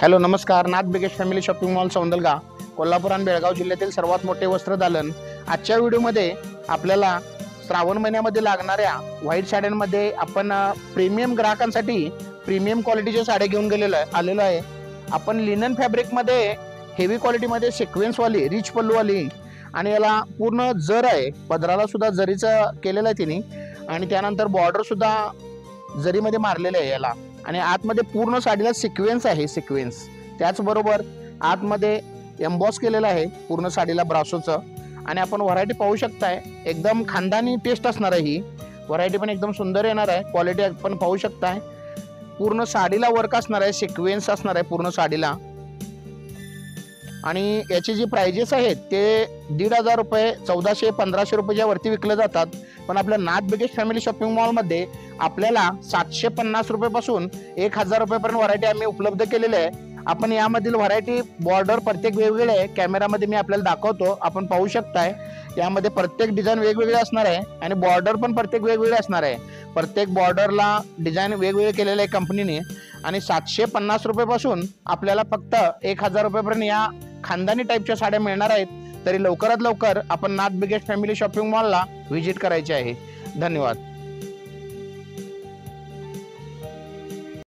Hello नमस्कार. नाथ बिगेश family shopping mall सौंदलगा, Kolhapur आणि बेळगाव जिल्ह्यातील सर्वात मोठे वस्त्रदालन. आजच्या व्हिडिओमध्ये आपल्याला श्रावण महिन्यामध्ये लागणाऱ्या व्हाईट साड्यांमध्ये आपण प्रीमियम ग्राहकांसाठी प्रीमियम क्वालिटीच्या साड्या घेऊन आलेलो आहे. आपण लिनन फॅब्रिकमध्ये हेवी क्वालिटीमध्ये सिक्वेन्सवाली रिच पल्लूवाली आणि याला पूर्ण जर आहे, पदराला सुद्धा जरीचं केलेलं आहे तिने आणि त्यानंतर बॉर्डर सुद्धा जरीमध्ये मारलेलं आहे याला. आणि आतमध्ये पूर्ण साडीला सिक्वेन्स आहे, सिक्वेन्स. त्याचबरोबर आतमध्ये एम्बॉस केलेलं आहे पूर्ण साडीला ब्रासोचं. आणि आपण व्हरायटी पाहू शकताय, एकदम खानदानी टेस्ट असणार आहे ही व्हरायटी, पण एकदम सुंदर येणार आहे. क्वालिटी आपण पाहू शकताय, पूर्ण साडीला वर्क असणार आहे, सिक्वेन्स असणार आहे पूर्ण साडीला. आणि याची जी प्राइजेस आहेत ते 1,500 रुपये, 1400-1500 रुपयाच्या वरती विकले जातात. पण आपल्या नाथ बिगेश फॅमिली शॉपिंग मॉलमध्ये आपल्याला 750 रुपयापासून 1,000 रुपयापर्यंत व्हरायटी आम्ही उपलब्ध केलेली आहे. आपण यामधील व्हरायटी बॉर्डर प्रत्येक वेगवेगळे आहे, कॅमेरामध्ये मी आपल्याला दाखवतो, आपण पाहू शकताय. यामध्ये प्रत्येक डिझाईन वेगवेगळे असणार आहे आणि बॉर्डर पण प्रत्येक वेगवेगळे असणार आहे. प्रत्येक बॉर्डरला डिझाईन वेगवेगळे केलेले आहे कंपनीने. आणि 750 रुपयापासून आपल्याला फक्त 1,000 रुपयापर्यंत या खानदानी टाईपच्या साड्या मिळणार आहेत. तरी लवकरात लवकर आपण नाथ बिगेश फॅमिली शॉपिंग मॉलला व्हिजिट करायचे आहे. धन्यवाद.